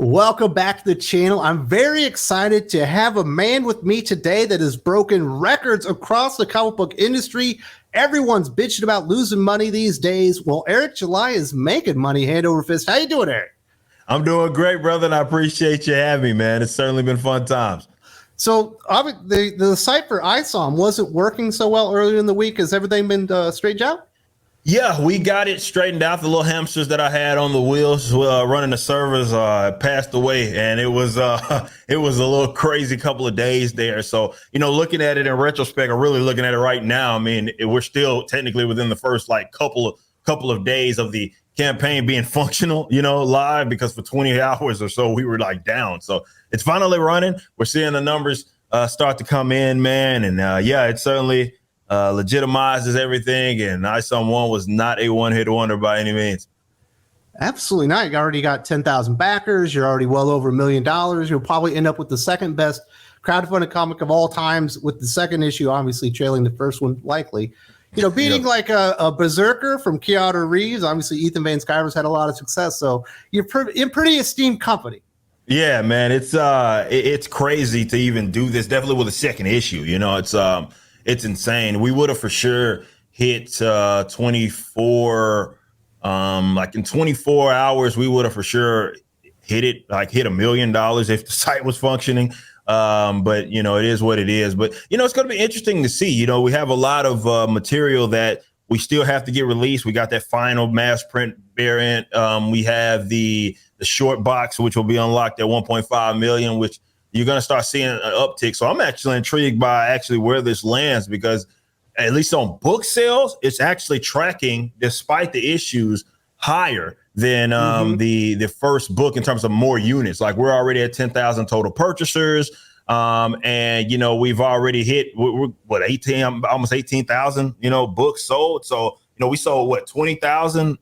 Welcome back to the channel. I'm very excited to have a man with me today that has broken records across the comic book industry. Everyone's bitching about losing money these days. Well, Eric July is making money hand over fist. How you doing, Eric? I'm doing great, brother, and I appreciate you having me, man. It's certainly been fun times. So the site for ISOM wasn't working so well earlier in the week. Has everything been straightened out? Yeah, we got it straightened out. The little hamsters that I had on the wheels running the servers passed away, and it was a little crazy couple of days there. So, looking at it in retrospect, or really looking at it right now, I mean, we're still technically within the first couple of days of the campaign being functional, live, because for 20 hours or so we were down. So it's finally running. We're seeing the numbers start to come in, man, and it's certainly legitimizes everything, and ISOM 1 was not a one-hit wonder by any means. Absolutely not. You already got 10,000 backers. You're already well over $1 million. You'll probably end up with the second best crowdfunded comic of all times, with the second issue obviously trailing the first one, likely. Beating a Berserker from Keanu Reeves. Obviously, Ethan Van Sciver's had a lot of success, so you're in pretty esteemed company. Yeah, man, it's crazy to even do this. Definitely with a second issue, it's insane. We would have for sure hit 24, in 24 hours, we would have for sure hit $1 million if the site was functioning. But it is what it is. But, it's going to be interesting to see. We have a lot of material that we still have to get released. We got that final mass print variant. We have the short box, which will be unlocked at 1.5 million, which you're going to start seeing an uptick. So I'm actually intrigued by where this lands, because at least on book sales, it's actually tracking, despite the issues, higher than the first book in terms of more units. We're already at 10,000 total purchasers. And, we've already hit almost 18,000, books sold. So, we sold 60,000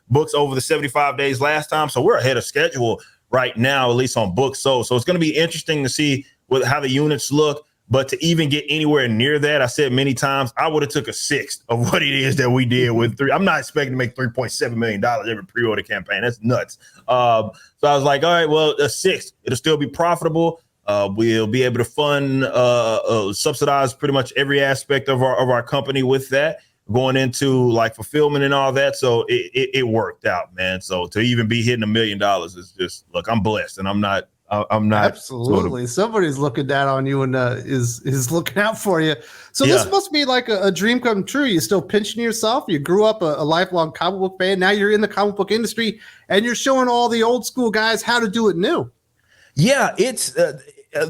books over the 75 days last time. So we're ahead of schedule right now, at least on books sold. So it's going to be interesting to see how the units look. But to even get anywhere near that, I said many times, I would have took a sixth of what it is that we did with three. I'm not expecting to make $3.7 million every pre-order campaign. That's nuts. So I was like, all right, well, a sixth. It'll still be profitable. We'll be able to fund, subsidize pretty much every aspect of our company with that, going into fulfillment and all that. So it worked out, man. So to even be hitting $1 million is just, look, I'm blessed, and I'm not absolutely somebody's looking down on you and is looking out for you. So This must be like a dream come true. You're still pinching yourself. You grew up a lifelong comic book fan. Now you're in the comic book industry, and you're showing all the old school guys how to do it new. Yeah, it's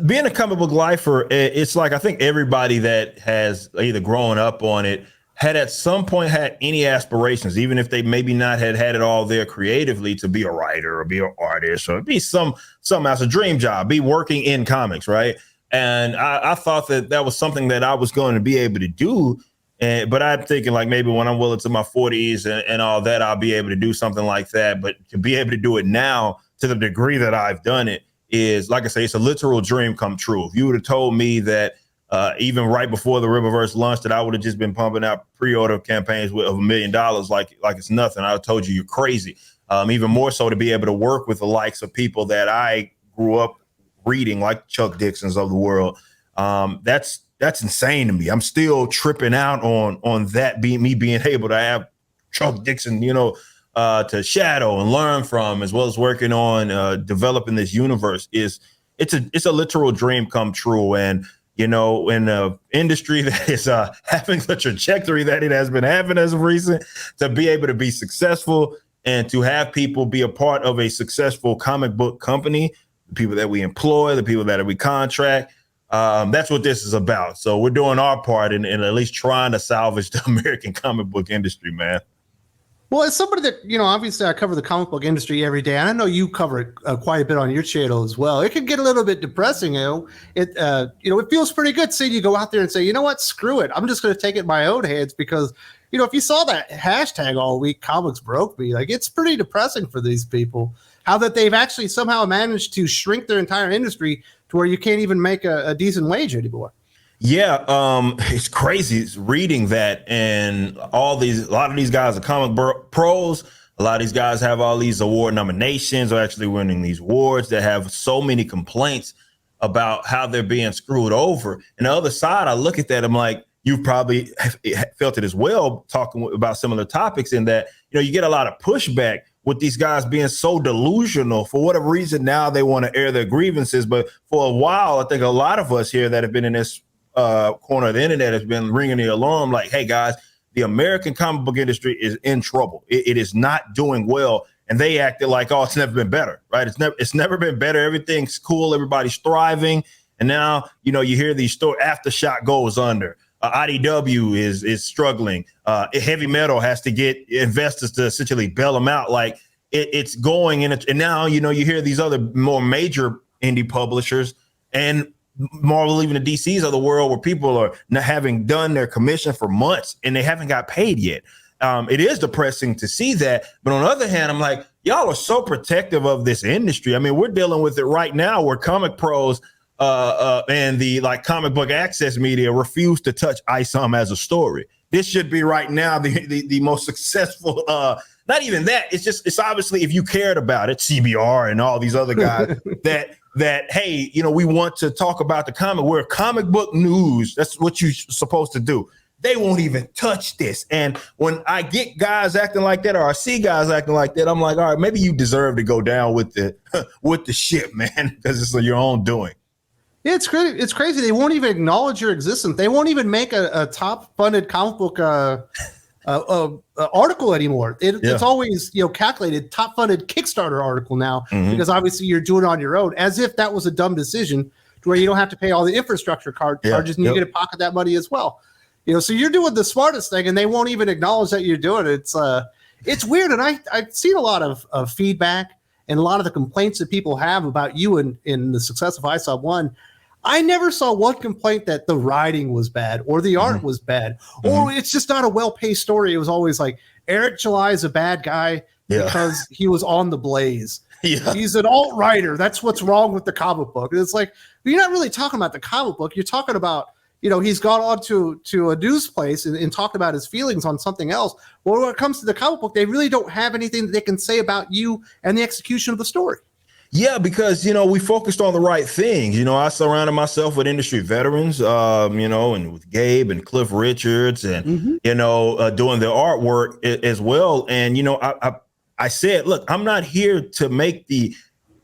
being a comic book lifer. It's I think everybody that has either grown up on it had at some point had any aspirations, even if they maybe not had it all there creatively, to be a writer or be an artist or be something else, a dream job, be working in comics, right? And I thought that was something that I was going to be able to do. But I'm thinking maybe when I'm well into my 40s and all that, I'll be able to do something like that. But to be able to do it now to the degree that I've done it is, like I say, it's a literal dream come true. If you would have told me that even right before the Rippaverse launched, that I would have just been pumping out pre-order campaigns of $1 million like it's nothing, I told you you're crazy. Even more so to be able to work with the likes of people that I grew up reading, like Chuck Dixons of the world. That's insane to me. I'm still tripping out on that, being able to have Chuck Dixon, to shadow and learn from, as well as working on developing this universe. It's a literal dream come true. And in the industry that is having the trajectory that it has been having as of recent, to be able to be successful and to have people be a part of a successful comic book company, the people that we employ, the people that we contract, that's what this is about. So we're doing our part in at least trying to salvage the American comic book industry, man. Well, as somebody that, obviously I cover the comic book industry every day, and I know you cover it quite a bit on your channel as well. It can get a little bit depressing, it feels pretty good seeing you go out there and say, you know what, screw it. I'm just going to take it in my own hands, because, if you saw that hashtag all week, comics broke me, it's pretty depressing for these people, how that they've actually somehow managed to shrink their entire industry to where you can't even make a decent wage anymore. Yeah, it's crazy reading that, and a lot of these guys are comic pros. A lot of these guys have all these award nominations or actually winning these awards that have so many complaints about how they're being screwed over. And the other side, I look at that, I'm like, you've probably felt it as well, talking about similar topics, in that, you get a lot of pushback with these guys being so delusional. For whatever reason, now they want to air their grievances. But for a while, I think a lot of us here that have been in this corner of the internet has been ringing the alarm like, hey, guys, the American comic book industry is in trouble. It is not doing well. And they acted like, oh, it's never been better, right? It's never been better. Everything's cool. Everybody's thriving. And now, you hear these stories. Aftershock goes under. IDW is struggling. Heavy metal has to get investors to essentially bail them out. Like it's going in. And now, you hear these other more major indie publishers and Marvel, even the DCs of the world, where people are not having done their commission for months and they haven't got paid yet. It is depressing to see that. But on the other hand, I'm like, y'all are so protective of this industry. I mean, we're dealing with it right now where Comic Pros and the comic book access media refuse to touch ISOM as a story. This should be right now the most successful. Not even that. It's obviously, if you cared about it, CBR and all these other guys that hey, we want to talk about the comic. We're comic book news. That's what you're supposed to do. They won't even touch this. And when I get guys acting like that, or I see guys acting like that, I'm like, all right, maybe you deserve to go down with the ship, man, because it's your own doing. Yeah, it's crazy. It's crazy. They won't even acknowledge your existence. They won't even make a top-funded comic book article anymore. It's always calculated top-funded Kickstarter article now, because obviously you're doing it on your own, as if that was a dumb decision to where you don't have to pay all the infrastructure charges and you get to pocket that money as well. So you're doing the smartest thing, and they won't even acknowledge that you're doing it. It's weird, and I've seen a lot of feedback and a lot of the complaints that people have about you in the success of ISOM 1. I never saw one complaint that the writing was bad or the art was bad or it's just not a well-paced story. It was always like, Eric July is a bad guy because he was on the Blaze. Yeah. He's an alt writer. That's what's wrong with the comic book. And it's like, you're not really talking about the comic book. You're talking about, he's gone on to a news place and talked about his feelings on something else. Well, when it comes to the comic book, they really don't have anything that they can say about you and the execution of the story. Yeah, because, we focused on the right things. I surrounded myself with industry veterans, and with Gabe and Cliff Richards and, doing their artwork as well. And, I said, look, I'm not here to make the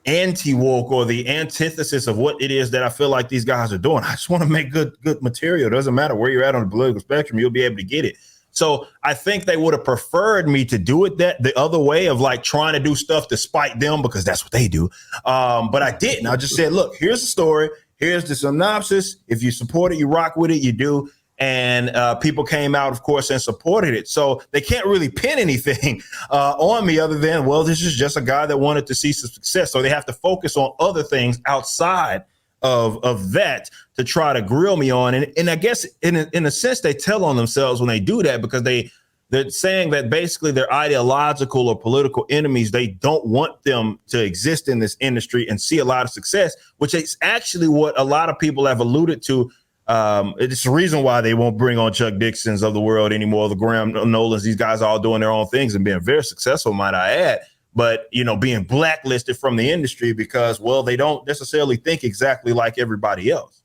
anti-woke or the antithesis of what it is that I feel like these guys are doing. I just want to make good material. It doesn't matter where you're at on the political spectrum, you'll be able to get it. So I think they would have preferred me to do it the other way of trying to do stuff to spite them, because that's what they do. But I didn't. I just said, look, here's the story. Here's the synopsis. If you support it, you rock with it, you do. And people came out, of course, and supported it. So they can't really pin anything on me other than, well, this is just a guy that wanted to see some success. So they have to focus on other things outside of that to try to grill me on. And I guess in a sense, they tell on themselves when they do that, because they're saying that basically they're ideological or political enemies. They don't want them to exist in this industry and see a lot of success, which is actually what a lot of people have alluded to. It's the reason why they won't bring on Chuck Dixons of the world anymore, the Graham Nolans. These guys are all doing their own things and being very successful, might I add. But, being blacklisted from the industry because, well, they don't necessarily think exactly like everybody else.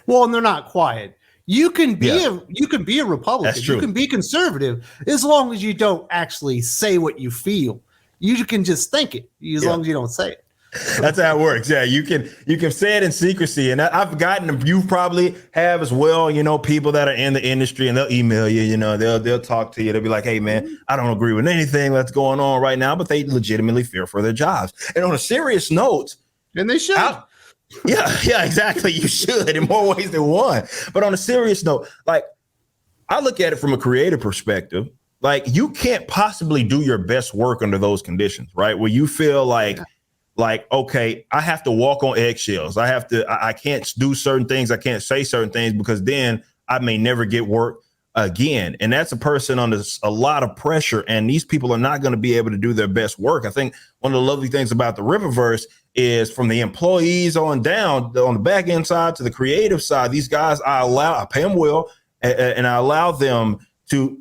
Well, and they're not quiet. You can be a Republican. That's true. You can be conservative as long as you don't actually say what you feel. You can just think it as long as you don't say it. That's how it works. Yeah, you can say it in secrecy. And I've gotten, you probably have as well, people that are in the industry, and they'll email you, they'll talk to you. They'll be like, hey, man, I don't agree with anything that's going on right now, but they legitimately fear for their jobs. And on a serious note, and they should. Yeah, exactly. You should in more ways than one. But on a serious note, I look at it from a creative perspective. You can't possibly do your best work under those conditions, right? Where you feel like, okay, I have to walk on eggshells. I can't do certain things. I can't say certain things because then I may never get work again. And that's a person under a lot of pressure. And these people are not going to be able to do their best work. I think one of the lovely things about the Rippaverse is from the employees on down, on the back end side to the creative side, these guys, I pay them well, and I allow them to,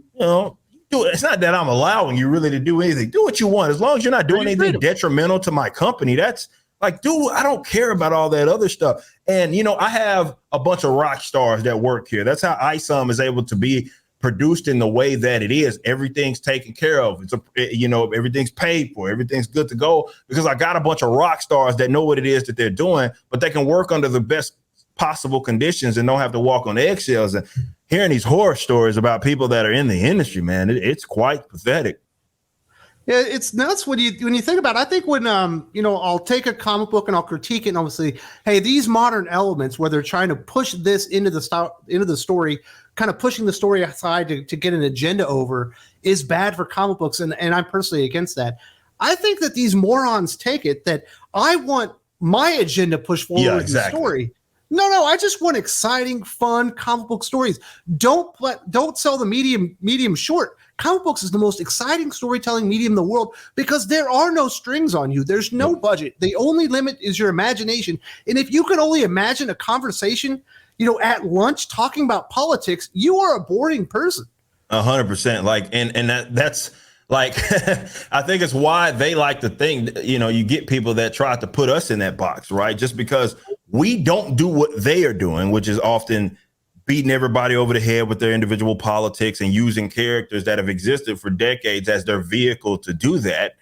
do it's not that I'm allowing you really to do anything. Do what you want. As long as you're not doing anything detrimental to my company, that's like, dude, I don't care about all that other stuff. And, I have a bunch of rock stars that work here. That's how ISOM is able to be produced in the way that it is. Everything's taken care of. Everything's paid for. Everything's good to go because I got a bunch of rock stars that know what it is that they're doing, but they can work under the best possible conditions and don't have to walk on eggshells. And hearing these horror stories about people that are in the industry, man, it's quite pathetic. Yeah, it's nuts when you think about it. I think when I'll take a comic book and I'll critique it and obviously, hey, these modern elements where they're trying to push this into the story, kind of pushing the story aside to get an agenda over is bad for comic books, and I'm personally against that. I think that these morons take it that I want my agenda pushed forward in the story. No, I just want exciting, fun comic book stories. Don't sell the medium short. Comic books is the most exciting storytelling medium in the world because there are no strings on you. There's no budget. The only limit is your imagination. And if you can only imagine a conversation, at lunch talking about politics, you are a boring person. 100%. Like, and that's like, I think it's why they like to think, you get people that try to put us in that box, right? Just because we don't do what they are doing, which is often beating everybody over the head with their individual politics and using characters that have existed for decades as their vehicle to do that.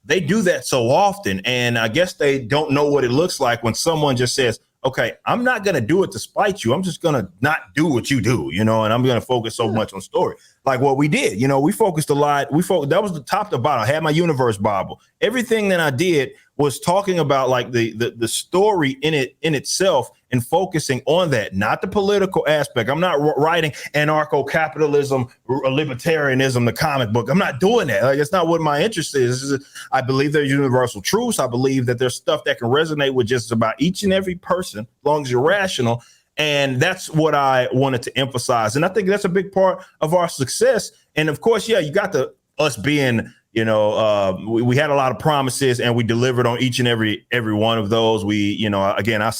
They do that so often. And I guess they don't know what it looks like when someone just says, okay, I'm not going to do it to spite you. I'm just going to not do what you do, and I'm going to focus so much on story. Like what we did, we focused a lot. That was the top to bottom. I had my universe Bible. Everything that I did was talking about like the story in itself and focusing on that, not the political aspect. I'm not writing anarcho-capitalism, libertarianism, the comic book. I'm not doing that. Like, it's not what my interest is. I believe there's universal truths. I believe that there's stuff that can resonate with just about each and every person, as long as you're rational. And that's what I wanted to emphasize. And I think that's a big part of our success. And of course, you got us being, we had a lot of promises and we delivered on each and every one of those. We, again, I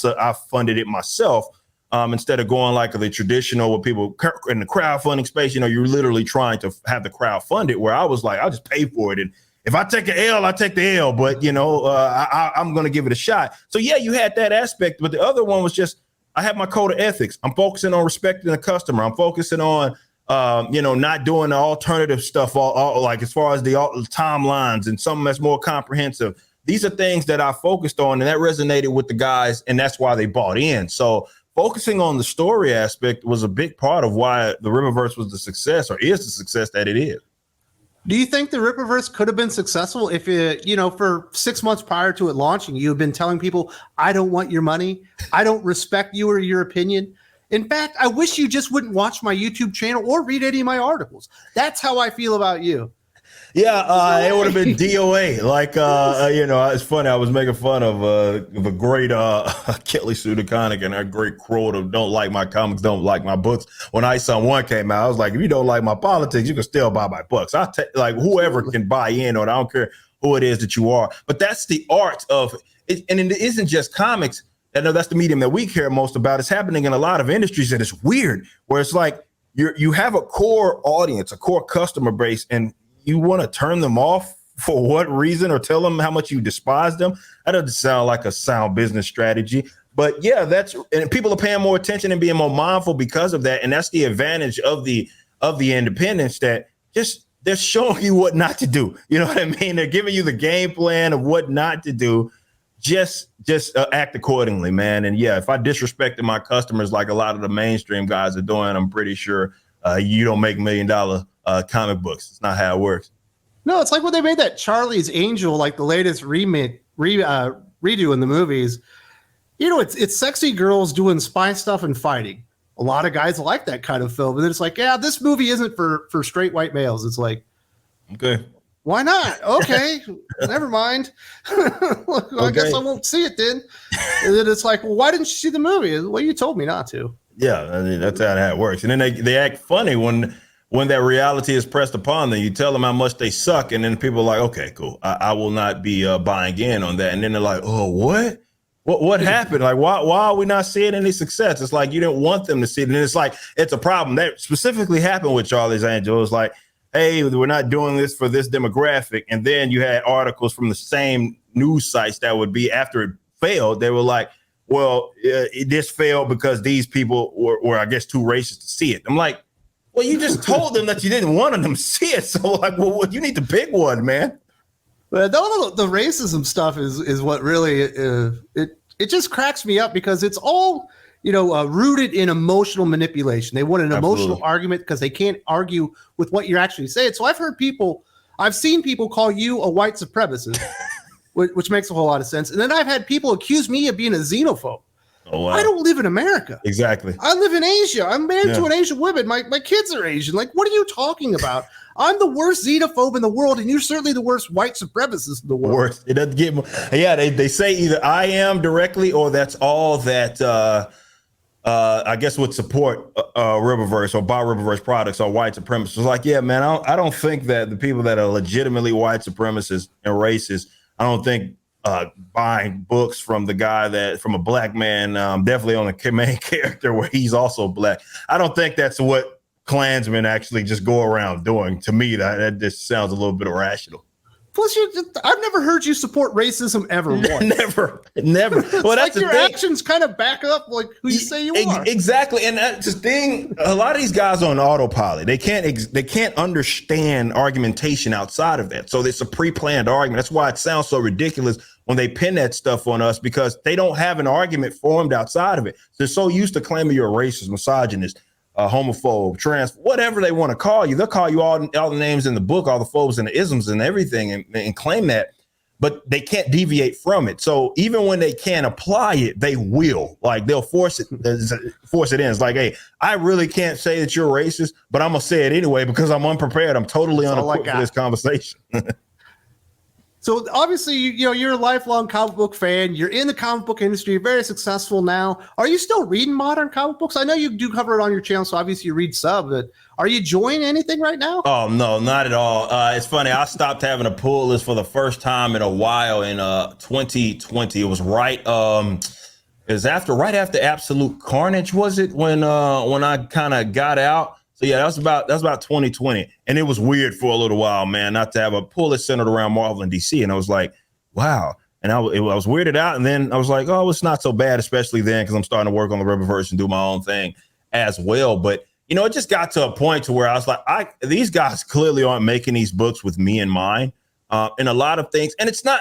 funded it myself instead of going like the traditional with people in the crowdfunding space. You're literally trying to have the crowd fund it, where I was like, I'll just pay for it. And if I take an L, I take the L. But, I'm going to give it a shot. So, yeah, you had that aspect. But the other one was just, I have my code of ethics. I'm focusing on respecting the customer. I'm focusing on, not doing the alternative stuff, all like as far as the timelines and something that's more comprehensive. These are things that I focused on, and that resonated with the guys, and that's why they bought in. So focusing on the story aspect was a big part of why the Rippaverse was the success, or is the success that it is. Do you think the Rippaverse could have been successful if for 6 months prior to it launching, you had been telling people, I don't want your money. I don't respect you or your opinion. In fact, I wish you just wouldn't watch my YouTube channel or read any of my articles. That's how I feel about you. Yeah, it would have been DOA. Like, it's funny. I was making fun of a great Kelly Sue DeConnick and her great quote of "Don't like my comics, don't like my books." When ISOM 1 came out, I was like, if you don't like my politics, you can still buy my books. I take like whoever can buy in, or I don't care who it is that you are. But that's the art of it, and it isn't just comics. I know that's the medium that we care most about. It's happening in a lot of industries, and it's weird where it's like you have a core audience, a core customer base, and you want to turn them off for what reason, or tell them how much you despise them. That doesn't sound like a sound business strategy. But yeah, and people are paying more attention and being more mindful because of that. And that's the advantage of the independents, that they're showing you what not to do. You know what I mean? They're giving you the game plan of what not to do. Just act accordingly, man. And yeah, if I disrespected my customers like a lot of the mainstream guys are doing, I'm pretty sure you don't make $1 million comic books. It's not how it works. No, it's like when they made that Charlie's Angel, like the latest redo in the movies. It's sexy girls doing spy stuff and fighting. A lot of guys like that kind of film, and it's like, yeah, this movie isn't for straight white males. It's like, okay, why not? Okay, never mind. I guess I won't see it then. And then it's like, well, why didn't you see the movie? Well, you told me not to. Yeah, I mean, that's how it works. And then they act funny when that reality is pressed upon them. You tell them how much they suck, and then people are like, okay, cool. I will not be buying in on that. And then they're like, oh, what? What happened? Like, why are we not seeing any success? It's like you didn't want them to see it. And it's like, it's a problem. That specifically happened with Charlie's Angel. It's like, hey, we're not doing this for this demographic. And then you had articles from the same news sites that would be after it failed. They were like, well, this failed because these people were, I guess, too racist to see it. I'm like, well, you just told them that you didn't want them to see it. So like, well, you need to pick one, man. But the racism stuff is what really it just cracks me up, because it's all, rooted in emotional manipulation. They want an emotional argument because they can't argue with what you're actually saying. So I've seen people call you a white supremacist, which makes a whole lot of sense. And then I've had people accuse me of being a xenophobe. Oh, wow. I don't live in America. Exactly. I live in Asia. I'm married to an Asian woman. My kids are Asian. Like, what are you talking about? I'm the worst xenophobe in the world, and you're certainly the worst white supremacist in the world. Worst. It doesn't get. Yeah, they say either I am directly, or that's all that I guess would support Rippaverse or buy Rippaverse products are white supremacists. It's like, yeah, man, I don't think that the people that are legitimately white supremacists and racist, I don't think buying books from from a black man, definitely on the main character where he's also black. I don't think that's what Klansmen actually just go around doing. To me, that just sounds a little bit irrational. Plus, I've never heard you support racism ever once. Never. Well, that's like your actions kind of back up like who you say you are. Exactly, and that's the thing. A lot of these guys are on autopilot. They can't understand argumentation outside of that. So it's a pre-planned argument. That's why it sounds so ridiculous when they pin that stuff on us, because they don't have an argument formed outside of it. They're so used to claiming you're a racist, misogynist, homophobe, trans, whatever they want to call you. They'll call you all the names in the book, all the phobes and the isms and everything, and claim that, but they can't deviate from it. So even when they can't apply it, they will. Like, they'll force it in. It's like, hey, I really can't say that you're racist, but I'm gonna say it anyway because I'm unprepared. I'm totally unequipped for this conversation. So obviously, you're a lifelong comic book fan. You're in the comic book industry. You're very successful now. Are you still reading modern comic books? I know you do cover it on your channel, so obviously you read sub. But are you enjoying anything right now? Oh, no, not at all. It's funny. I stopped having a pull list for the first time in a while in 2020. It was right after Absolute Carnage, was it, when I kind of got out? So yeah, that's about 2020, and it was weird for a little while, man, not to have a pull list centered around Marvel and DC. And I was like, wow. And I was weirded out, and then I was like, oh, it's not so bad, especially then, because I'm starting to work on the Rippaverse and do my own thing as well. But it just got to a point to where I was like, these guys clearly aren't making these books with me in mind, and a lot of things. And it's not.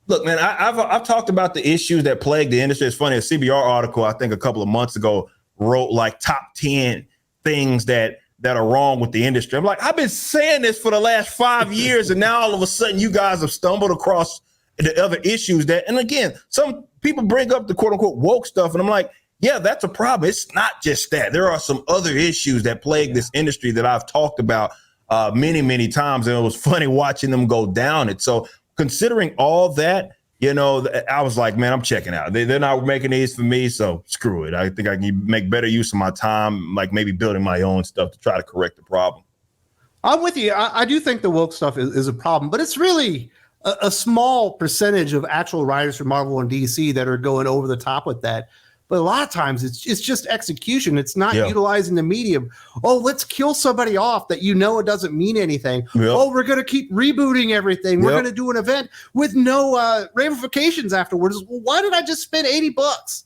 Look, man, I've talked about the issues that plague the industry. It's funny, a CBR article I think a couple of months ago wrote like top 10 things that are wrong with the industry. I'm like, I've been saying this for the last 5 years, and now all of a sudden you guys have stumbled across the other issues and again, some people bring up the quote unquote woke stuff, and I'm like, yeah, that's a problem. It's not just that. There are some other issues that plague this industry that I've talked about many, many times, and it was funny watching them go down it. So considering all that, I was like, man, I'm checking out. They're not making these for me, so screw it. I think I can make better use of my time, like maybe building my own stuff to try to correct the problem. I'm with you. I do think the woke stuff is a problem, but it's really a small percentage of actual writers from Marvel and DC that are going over the top with that. But a lot of times it's just execution. It's not utilizing the medium. Oh, let's kill somebody off that it doesn't mean anything. Yep. Oh, we're going to keep rebooting everything. We're going to do an event with no ramifications afterwards. Well, why did I just spend $80?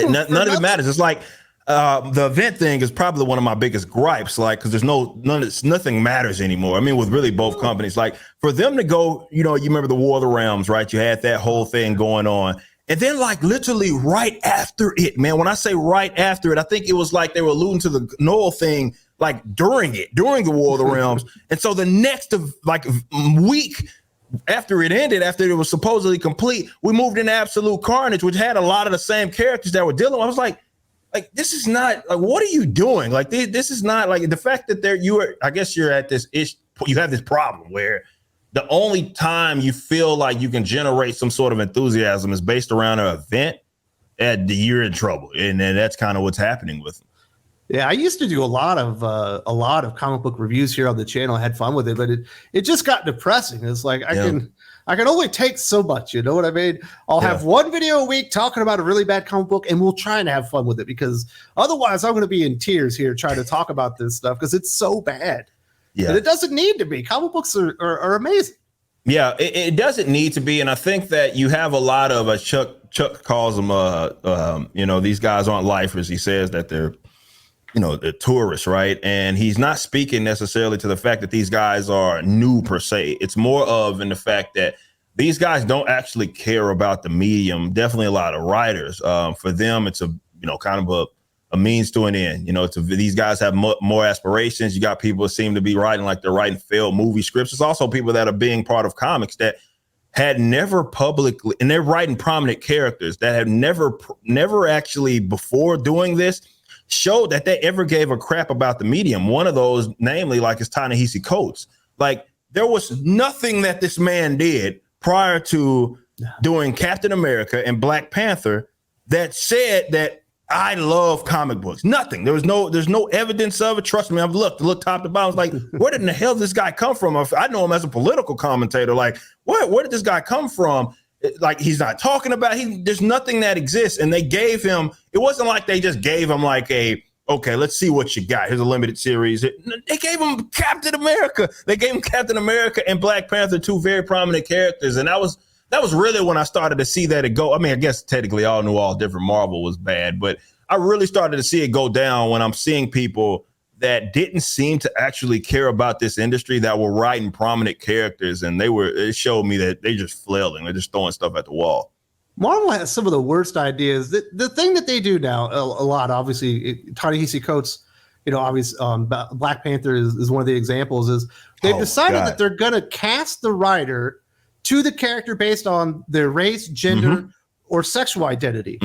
None of it matters. It's like the event thing is probably one of my biggest gripes, like, because nothing matters anymore. I mean, with really both companies, like for them to go, you remember the War of the Realms, right? You had that whole thing going on. And then, like, literally right after it, man, when I say right after it, I think it was like they were alluding to the Noel thing, like during the War of the Realms. And so the next week after it ended, after it was supposedly complete, we moved into Absolute Carnage, which had a lot of the same characters that were dealing with. I was like, this is not, like, what are you doing? Like, this is not, like, the fact that I guess you're at this issue, you have this problem where the only time you feel like you can generate some sort of enthusiasm is based around an event, and you're in trouble. And then that's kind of what's happening with them. Yeah, I used to do a lot of comic book reviews here on the channel. I had fun with it, but it just got depressing. It's like I can only take so much. You know what I mean? I'll have one video a week talking about a really bad comic book, and we'll try and have fun with it, because otherwise I'm going to be in tears here trying to talk about this stuff because it's so bad. Yeah. And it doesn't need to be. Comic books are amazing. Yeah, it doesn't need to be. And I think that you have a lot of Chuck calls them, these guys aren't lifers. He says that they're tourists, right? And he's not speaking necessarily to the fact that these guys are new per se. It's more of in the fact that these guys don't actually care about the medium. Definitely a lot of writers. For them, it's kind of a means to an end. These guys have more aspirations. You got people that seem to be writing like they're writing failed movie scripts. There's also people that are being part of comics that had never publicly, and they're writing prominent characters that have never actually before doing this showed that they ever gave a crap about the medium. One of those, namely, like is Ta-Nehisi Coates. Like there was nothing that this man did prior to doing Captain America and Black Panther that said that I love comic books. Nothing. There's no evidence of it. Trust me, I've looked top to bottom. I was like, where did the hell did this guy come from? I know him as a political commentator. Like, where did this guy come from? Like, he's not talking about, there's nothing that exists. And they gave him, it wasn't like they just gave him like okay, let's see what you got. Here's a limited series. They gave him Captain America. They gave him Captain America and Black Panther, two very prominent characters. And that was really when I started to see that it go. I mean, I guess technically all knew all different Marvel was bad, but I really started to see it go down when I'm seeing people that didn't seem to actually care about this industry that were writing prominent characters. And it showed me that they just flailing. They're just throwing stuff at the wall. Marvel has some of the worst ideas. The thing that they do now a lot, obviously, Ta-Nehisi Coates, obviously Black Panther is one of the examples, is they've decided that they're going to cast the writer to the character based on their race, gender, or sexual identity.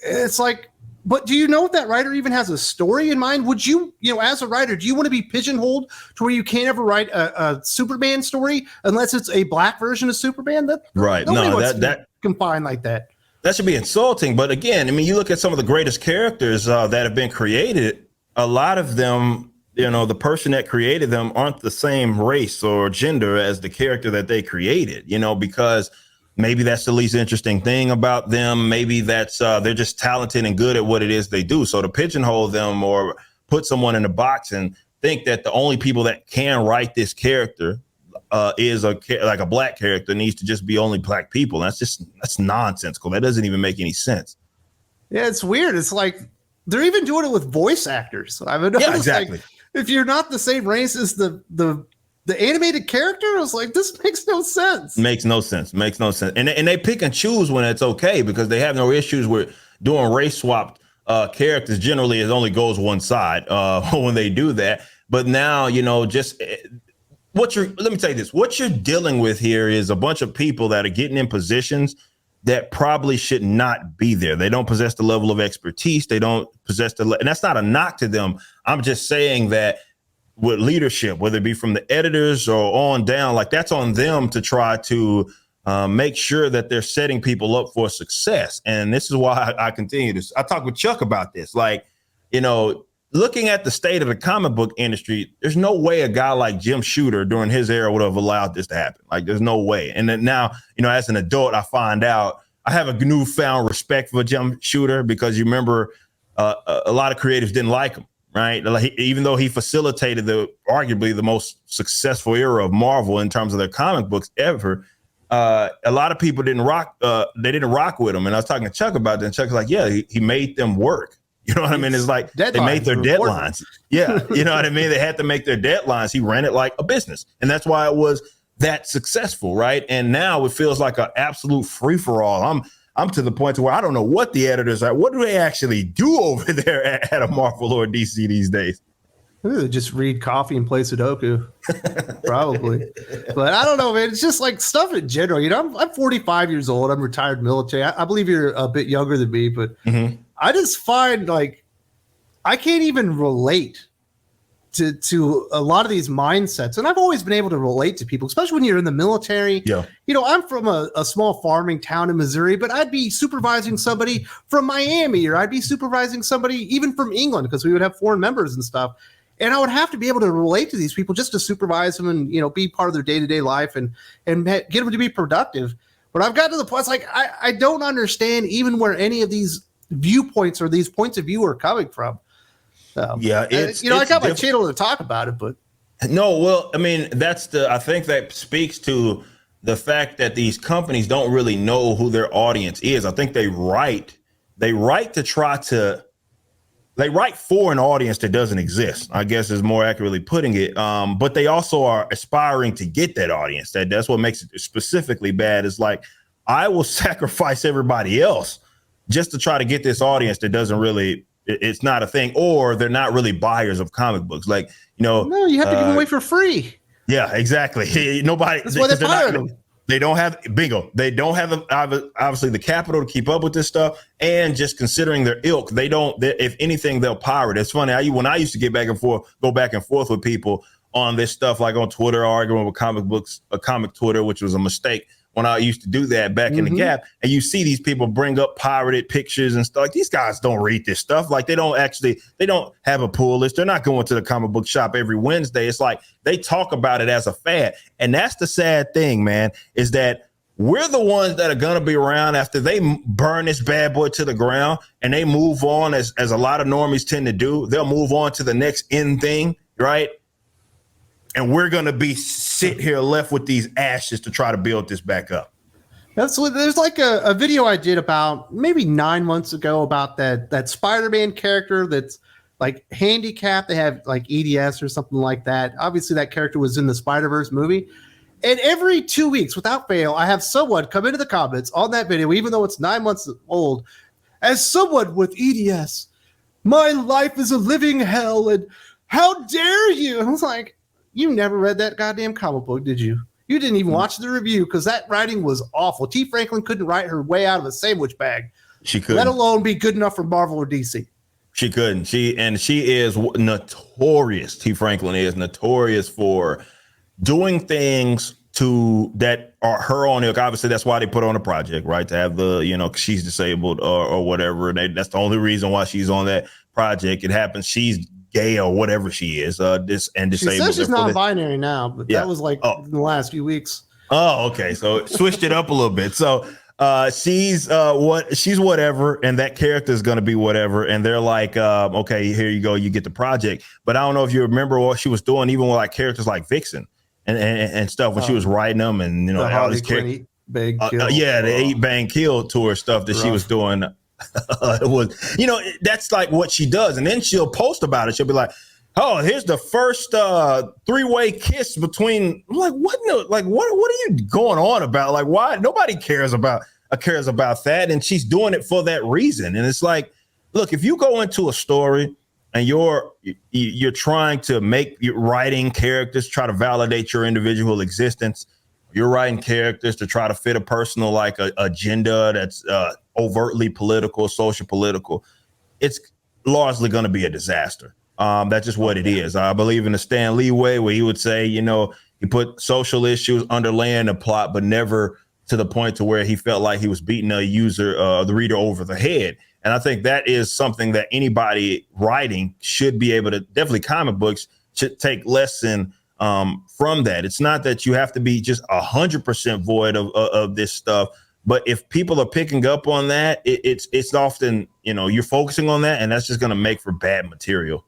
It's like, but do you know if that writer even has a story in mind? Would you, as a writer, do you want to be pigeonholed to where you can't ever write a Superman story unless it's a black version of Superman? Right. No, that confined like that. That should be insulting. But again, I mean, you look at some of the greatest characters that have been created. A lot of them, the person that created them aren't the same race or gender as the character that they created, because maybe that's the least interesting thing about them. Maybe that's they're just talented and good at what it is they do. So to pigeonhole them or put someone in a box and think that the only people that can write this character is like a black character needs to just be only black people. That's nonsensical. That doesn't even make any sense. Yeah, it's weird. It's like they're even doing it with voice actors. I mean, yeah, exactly. Like, if you're not the same race as the animated character, I was like, this makes no sense. Makes no sense. And they pick and choose when it's okay because they have no issues with doing race swapped characters. Generally, it only goes one side when they do that. But now, let me tell you this, what you're dealing with here is a bunch of people that are getting in positions that probably should not be there. They don't possess the level of expertise. They don't possess and that's not a knock to them. I'm just saying that with leadership, whether it be from the editors or on down, like that's on them to try to make sure that they're setting people up for success. And this is why I continue this. I talked with Chuck about this, like, looking at the state of the comic book industry, there's no way a guy like Jim Shooter during his era would have allowed this to happen. Like, there's no way. And then now, as an adult, I find out I have a newfound respect for Jim Shooter because you remember a lot of creatives didn't like him, right? Like, even though he facilitated arguably the most successful era of Marvel in terms of their comic books ever, a lot of people didn't rock. They didn't rock with him. And I was talking to Chuck about that. And Chuck's like, yeah, he made them work. You know what I mean? It's like they made their deadlines. Yeah. You know what I mean? They had to make their deadlines. He ran it like a business. And that's why it was that successful. Right. And now it feels like an absolute free for all. I'm to the point to where I don't know what the editors are. What do they actually do over there at a Marvel or DC these days? Just read coffee and play Sudoku, probably. But I don't know, man. It's just like stuff in general. I'm 45 years old. I'm retired military. I believe you're a bit younger than me, but I just find like I can't even relate to a lot of these mindsets. And I've always been able to relate to people, especially when you're in the military. Yeah. I'm from a small farming town in Missouri, but I'd be supervising somebody from Miami, or I'd be supervising somebody even from England because we would have foreign members and stuff. And I would have to be able to relate to these people just to supervise them and, be part of their day-to-day life and get them to be productive. But I've gotten to the point, it's like, I don't understand even where any of these viewpoints or these points of view are coming from. So, yeah. I got my channel to talk about it, but No, well, I mean, I think that speaks to the fact that these companies don't really know who their audience is. I think they write to try to, they write for an audience that doesn't exist, I guess is more accurately putting it. But they also are aspiring to get that audience. That's what makes it specifically bad. Is like, I will sacrifice everybody else just to try to get this audience that doesn't really, it's not a thing, or they're not really buyers of comic books. Like, no, you have to give them away for free. Yeah, exactly. Nobody. That's why they fired them. They don't have bingo. They don't have obviously the capital to keep up with this stuff, and just considering their ilk, they don't. If anything, they'll pirate. It's funny. When I used to go back and forth with people on this stuff, like on Twitter, arguing with comic Twitter, which was a mistake when I used to do that back in the Gap. And you see these people bring up pirated pictures and stuff. Like, these guys don't read this stuff. Like, they don't have a pull list. They're not going to the comic book shop every Wednesday. It's like they talk about it as a fad. And that's the sad thing, man, is that we're the ones that are going to be around after they burn this bad boy to the ground and they move on, as a lot of normies tend to do. They'll move on to the next in thing, right? And we're going to be sit here left with these ashes to try to build this back up. There's like a video I did about maybe 9 months ago about that Spider-Man character that's like handicapped. They have like EDS or something like that. Obviously, that character was in the Spider-Verse movie. And every 2 weeks, without fail, I have someone come into the comments on that video, even though it's 9 months old, as someone with EDS, my life is a living hell, and how dare you? I was like, you never read that goddamn comic book, did you? You didn't even watch the review, because that writing was awful. T. Franklin couldn't write her way out of a sandwich bag. She couldn't. Let alone be good enough for Marvel or DC. She couldn't. She is notorious. T. Franklin is notorious for doing things that are her own ilk. Obviously, that's why they put her on a project, right? To have she's disabled or whatever. That's the only reason why she's on that project. It happens. She's gay or whatever she is, disabled. She says she's non-binary now, but that was like in the last few weeks. Oh, okay. So switched it up a little bit. So she's whatever, and that character is going to be whatever. And they're like, okay, here you go, you get the project. But I don't know if you remember what she was doing, even with like characters like Vixen and stuff when she was writing them, and all these characters. The Eat Bang Kill tour stuff that she was doing. It was, that's like what she does. And then she'll post about it. She'll be like, oh, here's the first three-way kiss between, like, what are you going on about? Like, why? Nobody cares about that. And she's doing it for that reason. And it's like, look, if you go into a story and you're trying to you're writing characters, try to validate your individual existence, you're writing characters to try to fit a personal agenda that's overtly political, social political, it's largely going to be a disaster. That's just what it is. I believe in the Stan Lee way, where he would say, he put social issues underlaying the plot, but never to the point to where he felt like he was beating the reader over the head. And I think that is something that anybody writing should be able to, definitely comic books should take lesson from that. It's not that you have to be just 100% void of this stuff, but if people are picking up on that, it's often, you're focusing on that, and that's just going to make for bad material.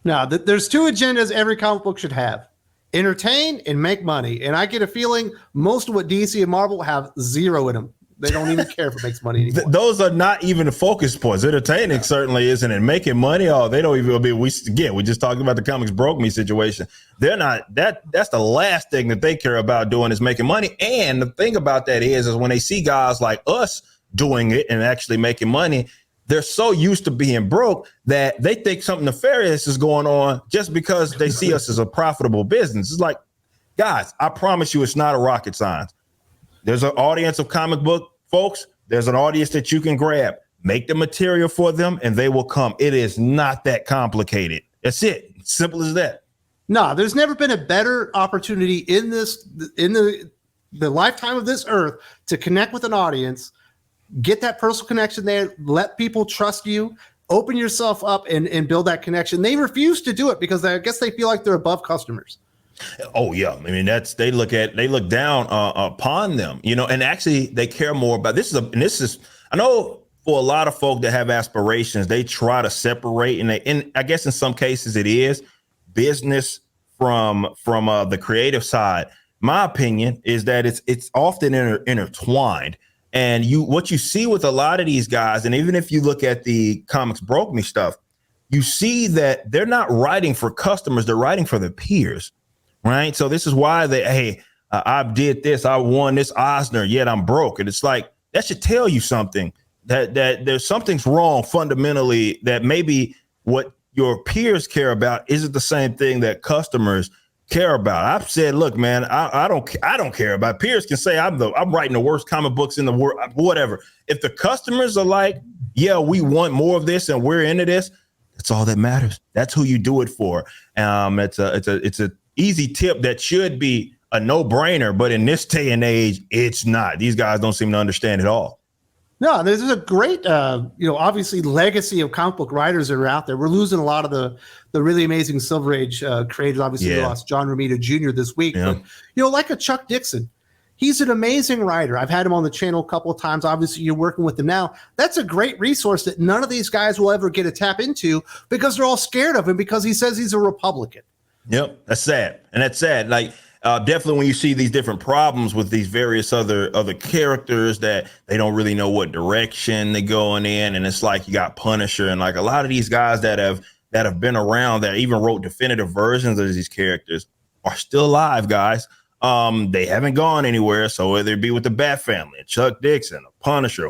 Now, there's two agendas every comic book should have: entertain and make money. And I get a feeling most of what DC and Marvel have zero in them. They don't even care if it makes money anymore. Those are not even the focus points. Entertaining certainly isn't, and making money. Oh, they don't even be. We just talking about the comics broke me situation. They're not that. That's the last thing that they care about doing is making money. And the thing about that is when they see guys like us doing it and actually making money, they're so used to being broke that they think something nefarious is going on just because they see us as a profitable business. It's like, guys, I promise you, it's not a rocket science. There's an audience of comic book folks. There's an audience that you can grab. Make the material for them, and they will come. It is not that complicated. That's it. Simple as that. No, there's never been a better opportunity in the lifetime of this earth to connect with an audience, get that personal connection there, let people trust you, open yourself up, and build that connection. They refuse to do it because I guess they feel like they're above customers. Oh yeah, I mean they look down upon them, and actually they care more about this. I know for a lot of folk that have aspirations, they try to separate, and I guess in some cases it is business from the creative side, my opinion is that it's often intertwined. And what you see with a lot of these guys, and even if you look at the Comics Broke Me stuff, you see that they're not writing for customers, they're writing for their peers, right? So this is why I did this, I won this Eisner, yet I'm broke. And it's like, that should tell you something, that there's something's wrong fundamentally, that maybe what your peers care about isn't the same thing that customers care about. I've said, look, man, I don't care about it. Peers can say I'm writing the worst comic books in the world, whatever. If the customers are like, yeah, we want more of this and we're into this, that's all that matters. That's who you do it for. It's a easy tip that should be a no-brainer, but in this day and age, it's not. These guys don't seem to understand it all. No, there's a great, obviously legacy of comic book writers that are out there. We're losing a lot of the really amazing Silver Age creators. Obviously, we lost John Romita Jr. this week. Yeah. But, like a Chuck Dixon, he's an amazing writer. I've had him on the channel a couple of times. Obviously, you're working with him now. That's a great resource that none of these guys will ever get a tap into because they're all scared of him because he says he's a Republican. Yep, that's sad. And that's sad. Like, definitely when you see these different problems with these various other characters that they don't really know what direction they're going in. And it's like you got Punisher and like a lot of these guys that have been around that even wrote definitive versions of these characters are still alive, guys. They haven't gone anywhere. So whether it be with the Bat Family, Chuck Dixon, Punisher,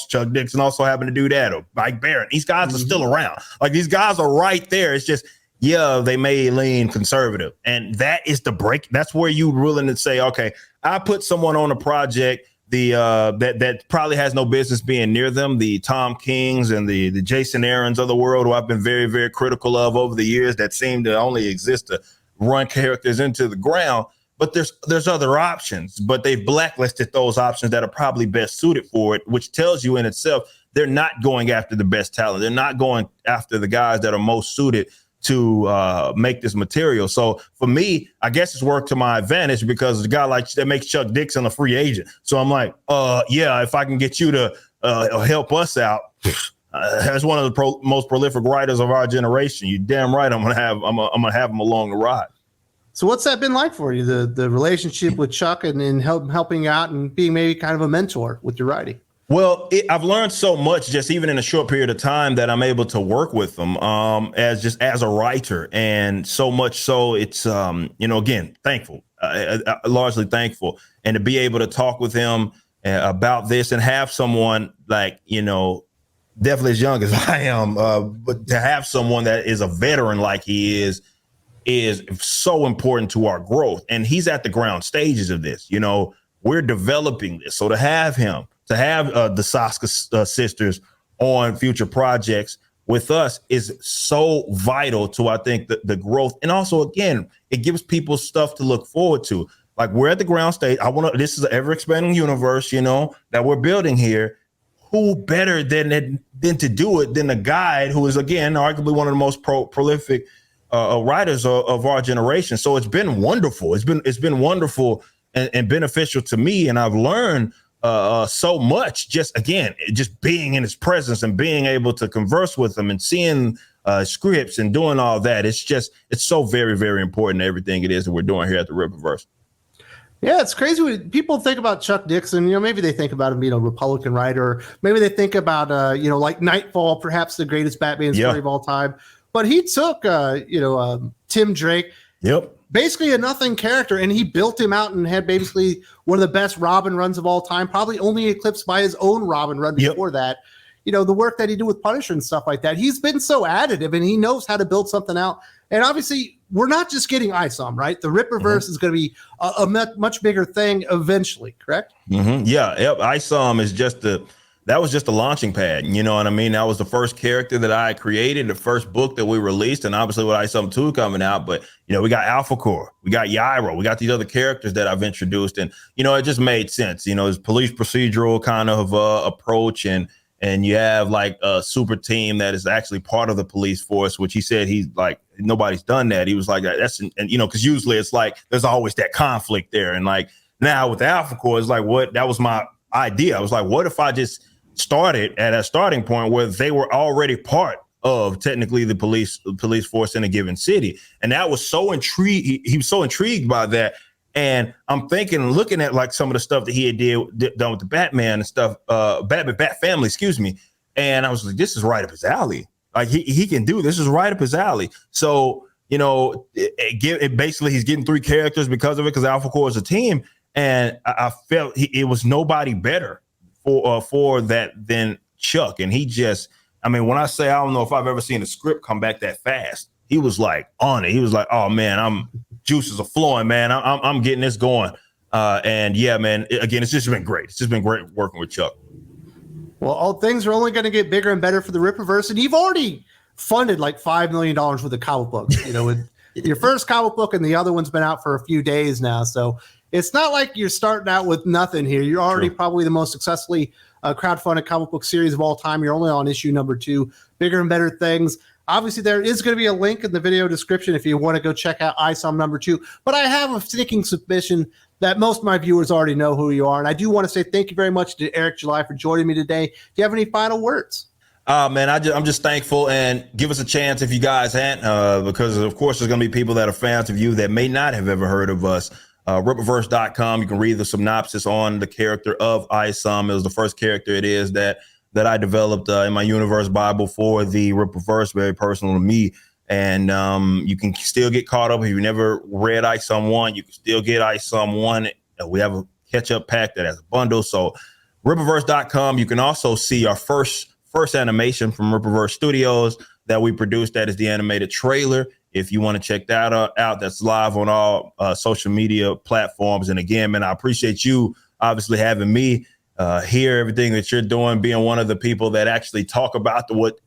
Chuck Dixon also happened to do that, or Mike Barron, these guys are still around. Like these guys are right there. It's just, yeah, they may lean conservative. And that is the break. That's where you're willing to say, okay, I put someone on a project that probably has no business being near them. The Tom Kings and the Jason Aarons of the world, who I've been very, very critical of over the years, that seem to only exist to run characters into the ground. But there's other options, but they've blacklisted those options that are probably best suited for it, which tells you in itself, they're not going after the best talent. They're not going after the guys that are most suited to make this material. So for me, I guess it's worked to my advantage because the guy like that makes Chuck Dixon a free agent. So I'm like, yeah, if I can get you to help us out, as one of the most prolific writers of our generation, you damn right I'm gonna have him along the ride. So what's that been like for you, the relationship with Chuck and helping out and being maybe kind of a mentor with your writing? Well, I've learned so much just even in a short period of time that I'm able to work with them as a writer. And so much so it's, again, thankful, largely thankful. And to be able to talk with him about this and have someone like, definitely as young as I am, but to have someone that is a veteran like he is so important to our growth. And he's at the ground stages of this. We're developing this. So to have him, to have the Saska sisters on future projects with us is so vital to, I think, the growth. And also, again, it gives people stuff to look forward to. Like we're at the ground stage. This is an ever expanding universe, that we're building here. Who better than to do it than a guy who is, again, arguably one of the most prolific writers of our generation. So it's been wonderful. It's been wonderful and beneficial to me. And I've learned so much just being in his presence and being able to converse with him and seeing scripts and doing all that. It's so very, very important to everything it is that we're doing here at the Rippaverse. Yeah, it's crazy when people think about Chuck Dixon. Maybe they think about him being a Republican writer, or maybe they think about like Nightfall, perhaps the greatest Batman story of all time. But he took Tim Drake. Yep. Basically a nothing character, and he built him out and had basically one of the best Robin runs of all time, probably only eclipsed by his own Robin run before that. The work that he did with Punisher and stuff like that. He's been so additive, and he knows how to build something out. And obviously, we're not just getting ISOM, right? The Rippaverse is going to be a much bigger thing eventually, correct? Mm-hmm. Yeah, yep. ISOM is that was just a launching pad. You know what I mean? That was the first character that I created, the first book that we released, and obviously with ISOM 2 coming out. But, we got Alpha Core, we got Yairo, we got these other characters that I've introduced. And, it just made sense. It's police procedural kind of approach. And you have like a super team that is actually part of the police force, which he said he's like, nobody's done that. He was like, because usually it's like there's always that conflict there. And like now with the Alpha Core, it's like, that was my idea. I was like, what if I just started at a starting point where they were already part of technically the police force in a given city. And that was so intrigued. He was so intrigued by that. And I'm thinking, looking at like some of the stuff that he had done with the Batman and stuff, Bat family, excuse me. And I was like, this is right up his alley. Like he can do this. Is right up his alley. So, you know, it basically he's getting 3 characters because of it, because Alpha Core is a team. And I felt it was nobody better for that than Chuck. And he just, I mean, when I say, I don't know if I've ever seen a script come back that fast. He was like on it. He was like, oh man, juices are flowing, man. I'm getting this going. And yeah, man, again, it's just been great. It's just been great working with Chuck. Well, all things are only going to get bigger and better for the Rippaverse. And you've already funded like $5 million worth of comic books, you know, with your first comic book, and the other one's been out for a few days now. So it's not like you're starting out with nothing here. You're already probably the most successfully crowdfunded comic book series of all time. You're only on issue number 2, bigger and better things. Obviously, there is going to be a link in the video description if you want to go check out ISOM number 2. But I have a sneaking suspicion that most of my viewers already know who you are. And I do want to say thank you very much to Eric July for joining me today. Do you have any final words? Man, I'm just thankful, and give us a chance if you guys hadn't, because of course there's going to be people that are fans of you that may not have ever heard of us. Rippaverse.com. You can read the synopsis on the character of ISOM. It was the first character it is that I developed in my universe Bible for the Rippaverse, very personal to me. And you can still get caught up. If you never read ISOM 1, you can still get ISOM 1. We have a catch-up pack that has a bundle. So Rippaverse.com. You can also see our first animation from Rippaverse Studios that we produced. That is the animated trailer. If you want to check that out, that's live on all social media platforms. And again, man, I appreciate you obviously having me hear everything that you're doing, being one of the people that actually talk about what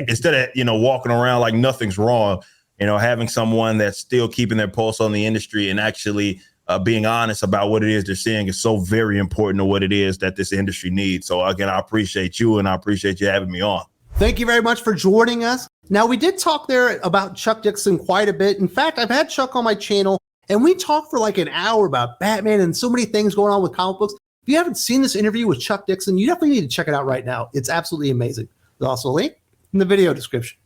instead of, you know, walking around like nothing's wrong, you know, having someone that's still keeping their pulse on the industry and actually being honest about what it is they're seeing is so very important to what it is that this industry needs. So again, I appreciate you, and I appreciate you having me on. Thank you very much for joining us. Now, we did talk there about Chuck Dixon quite a bit. In fact, I've had Chuck on my channel, and we talked for like an hour about Batman and so many things going on with comic books. If you haven't seen this interview with Chuck Dixon, you definitely need to check it out right now. It's absolutely amazing. There's also a link in the video description.